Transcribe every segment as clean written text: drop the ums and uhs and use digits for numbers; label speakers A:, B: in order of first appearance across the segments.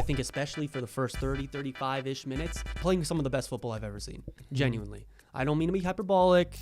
A: think especially for the first 30, 35-ish minutes, playing some of the best football I've ever seen. Genuinely. I don't mean to be hyperbolic.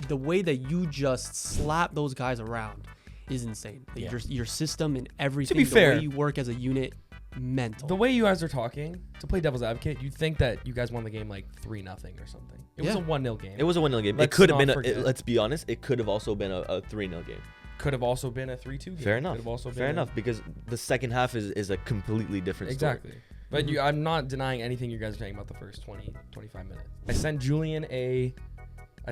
A: The way that you just slap those guys around is insane. Your system and everything,
B: To be fair,
A: way you work as a unit, mental.
B: The way you guys are talking, to play devil's advocate, you'd think that you guys won the game like 3-0 or something. It was a 1-0 game.
C: It was a 1-0 game.
B: Let's
C: it could have
B: not
C: been,
B: forget.
C: let's be honest, it could have also been a 3-0 game.
B: Could have also been a 3-2 game.
C: Fair enough.
B: Could have also been
C: Fair enough, because the second half is a completely different
B: Exactly.
C: story.
B: But I'm not denying anything you guys are saying about the first 20, 25 minutes. I sent Julian a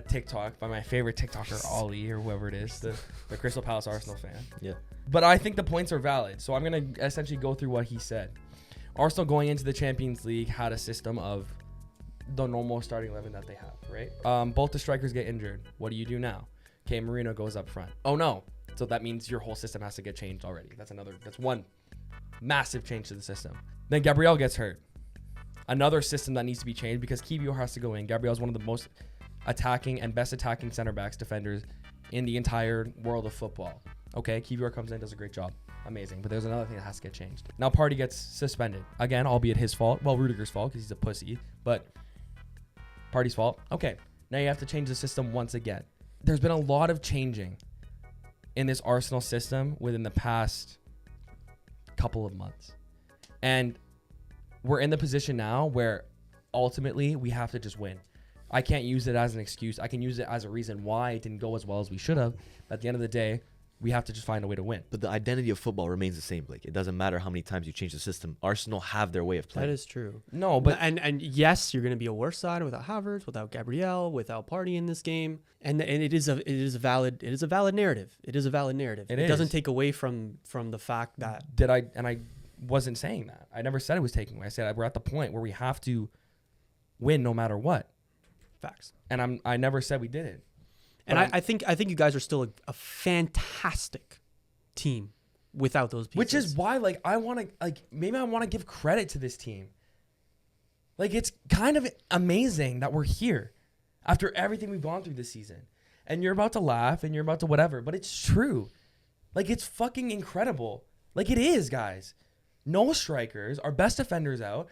B: TikTok by my favorite TikToker, Ollie, or whoever it is, the Crystal Palace Arsenal fan.
C: Yeah.
B: But I think the points are valid. So I'm going to essentially go through what he said. Arsenal going into the Champions League had a system of the normal starting 11 that they have, right? Both the strikers get injured. What do you do now? Okay, Marino goes up front. Oh, no. So that means your whole system has to get changed already. That's one massive change to the system. Then Gabriel gets hurt. Another system that needs to be changed because Kiwior has to go in. Gabriel's one of the most attacking and best attacking center backs, defenders in the entire world of football. Okay, Kiwior comes in, does a great job. Amazing. But there's another thing that has to get changed. Now Partey gets suspended. Again, albeit his fault. Well, Rudiger's fault because he's a pussy. But Partey's fault. Okay, now you have to change the system once again. There's been a lot of changing in this Arsenal system within the past couple of months. And we're in the position now where ultimately we have to just win. I can't use it as an excuse. I can use it as a reason why it didn't go as well as we should have. At the end of the day, we have to just find a way to win.
C: But the identity of football remains the same, Blake. It doesn't matter how many times you change the system. Arsenal have their way of playing.
A: That is true.
B: No, but
A: and yes, you're going to be a worse side without Havertz, without Gabriel, without Partey in this game, and it is a valid narrative. It is a valid narrative. It doesn't take away from the fact that
B: I wasn't saying that. I never said it was taking away. I said we're at the point where we have to win no matter what.
A: Facts.
B: And I never said we didn't.
A: And I think you guys are still a fantastic team without those pieces.
B: Which is why, maybe I want to give credit to this team. Like, it's kind of amazing that we're here after everything we've gone through this season. And you're about to laugh and you're about to whatever, but it's true. Like, it's fucking incredible. Like, it is, guys. No strikers, our best defenders out,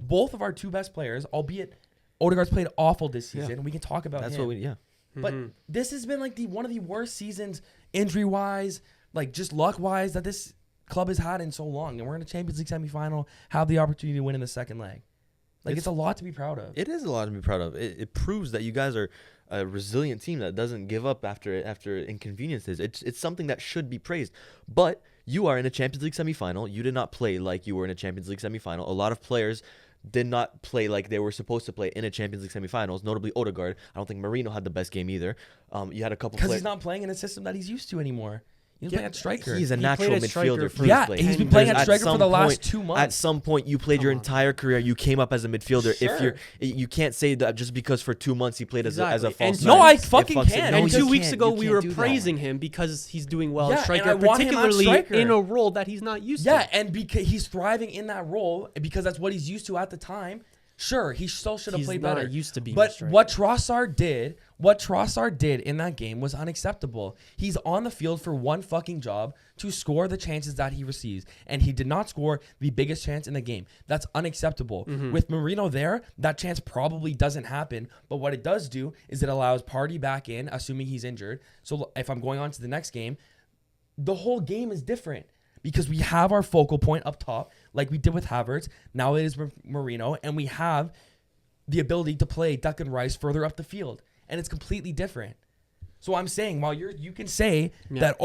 B: both of our two best players, albeit Odegaard's played awful this season.
C: Yeah.
B: We can talk about him. But this has been like one of the worst seasons injury-wise, like just luck-wise that this club has had in so long. And we're in a Champions League semifinal, have the opportunity to win in the second leg. Like, it's a lot to be proud of.
C: It is a lot to be proud of. It proves that you guys are a resilient team that doesn't give up after inconveniences. It's something that should be praised. But you are in a Champions League semifinal. You did not play like you were in a Champions League semifinal. A lot of players did not play like they were supposed to play in a Champions League semifinals, notably Odegaard. I don't think Marino had the best game either. You had a couple
B: because he's not playing in a system that he's used to anymore. He's playing at striker.
C: He's a natural midfielder.
B: He's been playing at striker for the last 2 months.
C: At some point, you played your entire career. You came up as a midfielder.
B: Sure.
C: You can't say that just because for 2 months he played as a false
B: No,
C: nine.
B: I fucking can.
A: And 2 weeks ago, we were praising him because he's doing well as striker, particularly in a role that he's not used to.
B: Yeah, and because he's thriving in that role because that's what he's used to at the time. Sure, he still should have played better.
A: Used to be,
B: but what Trossard did in that game was unacceptable. He's on the field for one fucking job to score the chances that he receives, and he did not score the biggest chance in the game. That's unacceptable. With Marino there, that chance probably doesn't happen. But what it does do is it allows Partey back in, assuming he's injured. So if I'm going on to the next game, the whole game is different. Because we have our focal point up top, like we did with Havertz. Now it is Marino, and we have the ability to play Declan Rice further up the field, and it's completely different. So I'm saying, while you can say that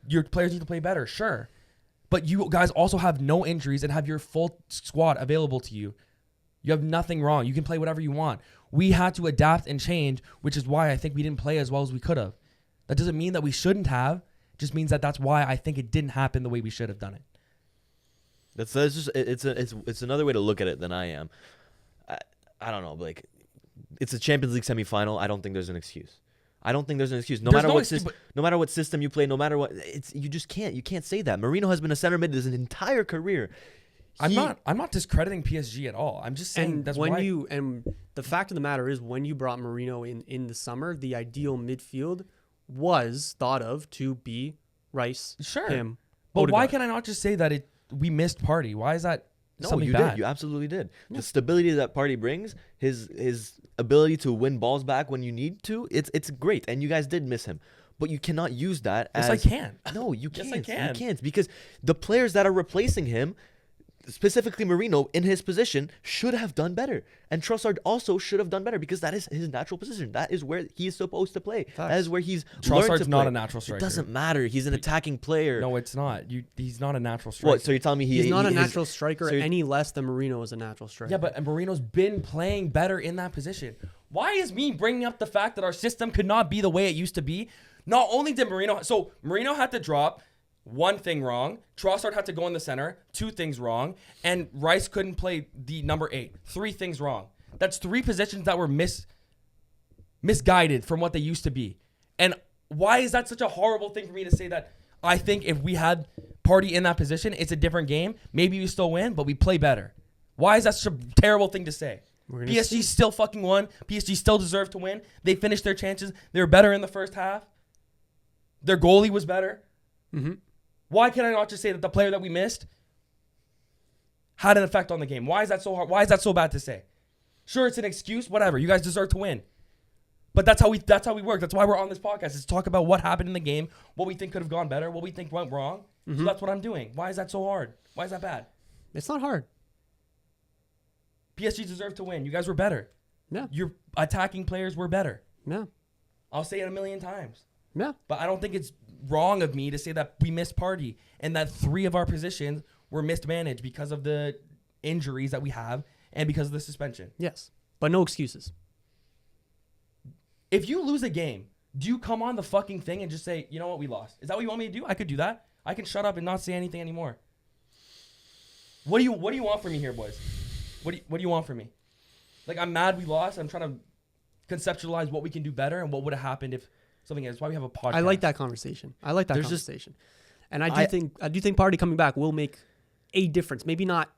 B: your players need to play better, sure, but you guys also have no injuries and have your full squad available to you. You have nothing wrong. You can play whatever you want. We had to adapt and change, which is why I think we didn't play as well as we could have. That doesn't mean that we shouldn't have. Just means that's why I think it didn't happen the way we should have done it.
C: That's just it's another way to look at it than I am. I don't know, like it's a Champions League semifinal. I don't think there's an excuse. No matter what system you play, no matter what, you just can't. You can't say that. Marino has been a center mid his entire career.
B: I'm not discrediting PSG at all. I'm just saying that's why.
A: And the fact of the matter is, when you brought Marino in the summer, the ideal midfield was thought of to be Rice, him,
B: but
A: Odegaard.
B: why can I not just say that we missed Party. Why is that
C: No,
B: something
C: you
B: bad?
C: did. You absolutely did.
A: Yeah.
C: The stability that Party brings, his ability to win balls back when you need to, it's great. And you guys did miss him. But you cannot use that
B: Yes,
C: as
B: I can.
C: No, you
B: Yes,
C: can't.
B: I can.
C: You can't because the players that are replacing him, specifically Marino in his position, should have done better. And Trossard also should have done better because that is his natural position. That is where he is supposed to play. That
A: Facts.
C: is where he's learned
B: Trossard's
C: to
B: not
C: play.
B: a natural striker.
C: It doesn't matter. He's an attacking player.
B: No, it's not. He's not a natural striker.
C: What? So you're telling me
A: He's not a
C: his-
A: natural striker
C: so you're-
A: any less than Marino is a natural striker.
B: Yeah, but Marino's been playing better in that position. Why is me bringing up the fact that our system could not be the way it used to be? Not only did Marino had to drop one thing wrong, Trossard had to go in the center, 2 things wrong, and Rice couldn't play the number 8. 3 things wrong. That's 3 positions that were misguided from what they used to be. And why is that such a horrible thing for me to say that I think if we had Party in that position, it's a different game. Maybe we still win, but we play better. Why is that such a terrible thing to say?
A: We're gonna
B: PSG
A: see.
B: still fucking won. PSG still deserved to win. They finished their chances. They were better in the first half. Their goalie was better.
A: Mm-hmm.
B: Why can I not just say that the player that we missed had an effect on the game? Why is that so hard? Why is that so bad to say? Sure, it's an excuse. Whatever. You guys deserve to win. But that's how we work. That's why we're on this podcast. Is to talk about what happened in the game, what we think could have gone better, what we think went wrong. So that's what I'm doing. Why is that so hard? Why is that bad?
A: It's not hard.
B: PSG deserved to win. You guys were better.
A: Yeah.
B: Your attacking players were better.
A: Yeah.
B: I'll say it 1,000,000 times.
A: Yeah.
B: But I don't think it's wrong of me to say that we missed Party and that 3 of our positions were mismanaged because of the injuries that we have and because of the suspension.
A: Yes. But no excuses.
B: If you lose a game, do you come on the fucking thing and just say, you know what, we lost? Is that what you want me to do? I could do that. I can shut up and not say anything anymore. What do you want from me here, boys? What do you want from me? Like, I'm mad we lost. I'm trying to conceptualize what we can do better and what would have happened if something is. That's why we have a podcast.
A: I like that conversation. There's conversation. And I do think Party coming back will make a difference. Maybe not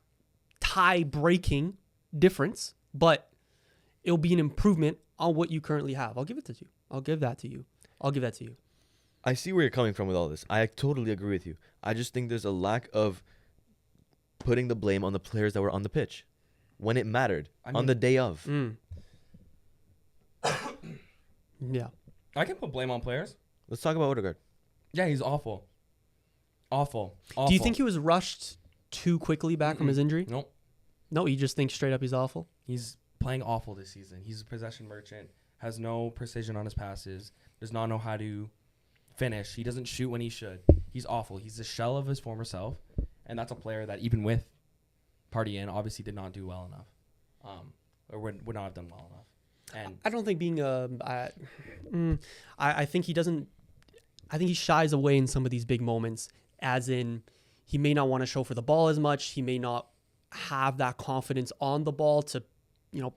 A: tie-breaking difference, but it'll be an improvement on what you currently have. I'll give it to you. I'll give that to you.
C: I see where you're coming from with all this. I totally agree with you. I just think there's a lack of putting the blame on the players that were on the pitch when it mattered on the day of.
A: Yeah.
B: I can put blame on players.
C: Let's talk about Odegaard.
B: Yeah, he's awful. Awful.
A: Do you think he was rushed too quickly back from his injury?
B: Nope.
A: No, you just think straight up he's awful?
B: He's playing awful this season. He's a possession merchant, has no precision on his passes, does not know how to finish. He doesn't shoot when he should. He's awful. He's a shell of his former self, and that's a player that even with Party in, obviously did not do well enough, or would not have done well enough. And
A: I don't think being I think he doesn't. I think he shies away in some of these big moments, as in he may not want to show for the ball as much. He may not have that confidence on the ball to,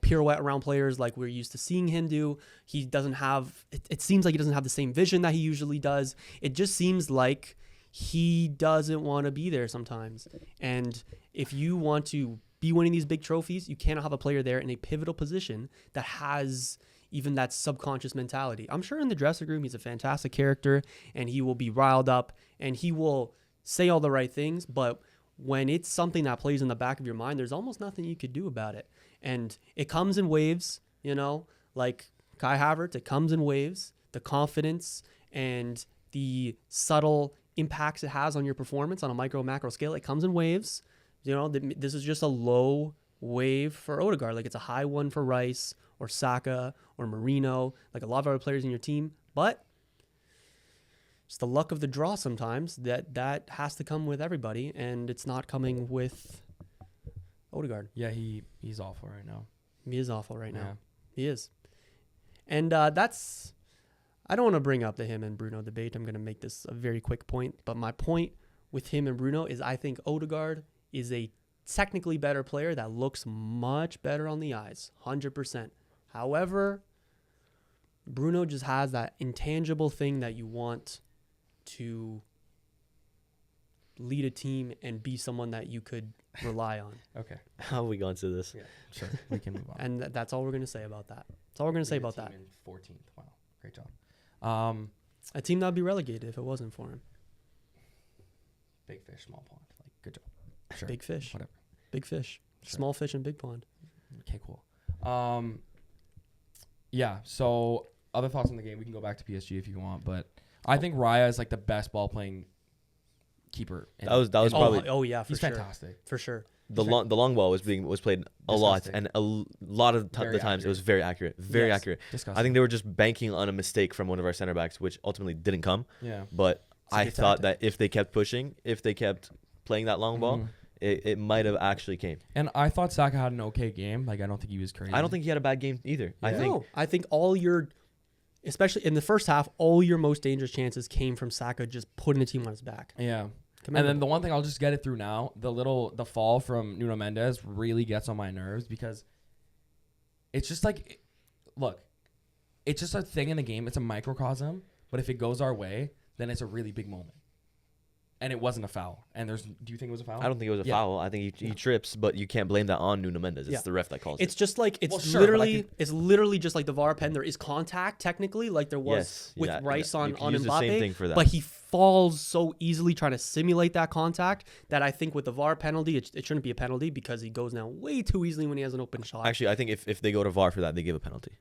A: pirouette around players like we're used to seeing him do. He doesn't have. It seems like he doesn't have the same vision that he usually does. It just seems like he doesn't want to be there sometimes. And if you want to be winning these big trophies, you cannot have a player there in a pivotal position that has even that subconscious mentality. I'm sure in the dressing room, he's a fantastic character and he will be riled up and he will say all the right things. But when it's something that plays in the back of your mind, there's almost nothing you could do about it. And it comes in waves, like Kai Havertz, it comes in waves, the confidence and the subtle impacts it has on your performance on a micro macro scale. It comes in waves. This is just a low wave for Odegaard. Like it's a high one for Rice or Saka or Marino, like a lot of other players in your team. But it's the luck of the draw sometimes that has to come with everybody, and it's not coming with Odegaard.
B: yeah, he's awful right now.
A: He is awful right now.
B: Yeah.
A: He is. And that's... I don't want to bring up the him and Bruno debate. I'm going to make this a very quick point. But my point with him and Bruno is I think Odegaard is a technically better player that looks much better on the eyes, 100%. However, Bruno just has that intangible thing that you want to lead a team and be someone that you could rely on.
B: Okay.
C: How have we gone to this?
B: Yeah, sure. We can move on.
A: And that's all we're going to say about that. That's all we're going to say about that.
B: In 14th. Wow. Great job.
A: A team that would be relegated if it wasn't for him.
B: Big fish, small pond. Like, good job. Sure.
A: Big fish.
B: Whatever.
A: Big fish.
B: Sure.
A: Small fish in big pond.
B: Okay, cool. Yeah. So other thoughts on the game? We can go back to PSG if you want, but I think Raya is like the best ball playing keeper.
C: That was
A: Oh,
C: probably
A: oh yeah, for
B: he's
A: sure.
B: fantastic.
A: For sure.
C: the long ball was played a lot,
B: Disgusting.
C: and lot of
B: Very
C: the times it was very accurate,
A: Yes.
C: accurate.
B: Disgusting.
C: I think they were just banking on a mistake from one of our center backs, which ultimately didn't come.
B: Yeah.
C: But
A: a
C: I
A: good
C: thought
A: tactic.
C: that if they kept pushing, if they kept playing that long ball,
B: Mhm.
C: it might have actually came.
B: And I thought Saka had an okay game. Like I don't think he was crazy.
C: I don't think he had a bad game either. I think
A: No, I think all your, especially in the first half, all your most dangerous chances came from Saka just putting the team on his back.
B: Yeah. And
A: Commendable.
B: then the one thing I'll just get it through now, the fall from Nuno Mendes really gets on my nerves because it's just like, look, it's just a thing in the game. It's a microcosm, but if it goes our way, then it's a really big moment. And it wasn't a foul. And do you think it was a foul?
C: I don't think it was a
B: Yeah.
C: foul. I think he trips, but you can't blame that on Nuno Mendes. It's
A: Yeah.
C: the ref that calls
A: It's
C: it.
A: just like it's
B: Well, sure, but I
A: literally
B: could-
A: it's literally just like the VAR pen. There is contact technically, like there was
C: Yes,
A: with
C: yeah,
A: Rice
C: yeah.
A: on
C: You can
A: on
C: use the same
A: Mbappe.
C: thing for that.
A: But he falls so easily trying to simulate that contact that I think with the VAR penalty, it shouldn't be a penalty because he goes down way too easily when he has an open shot.
C: Actually, I think if they go to VAR for that, they give a penalty.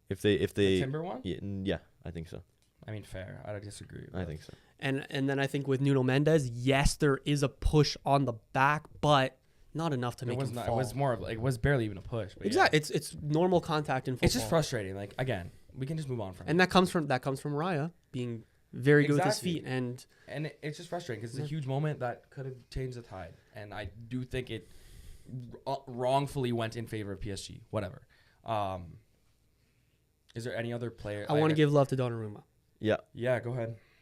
C: If they
B: The Timber one?
C: yeah, I think so.
B: I mean, fair. I disagree.
C: I think so.
A: And then I think with Nuno Mendes, yes, there is a push on the back, but not enough to
B: It
A: make
B: was
A: him
B: not.
A: fall.
B: It was more of like it was barely even a push. But
A: Exactly.
B: Yeah.
A: It's normal contact in football.
B: It's just frustrating. Like again, we can just move on from
A: And
B: it.
A: that comes from Raya being very good with his
B: Exactly.
A: feet. And
B: And it's just frustrating because it's a huge moment that could have changed the tide. And I do think it wrongfully went in favor of PSG. Whatever. Is there any other player?
A: I want to give love to Donnarumma.
C: Yeah,
B: Yeah, go ahead.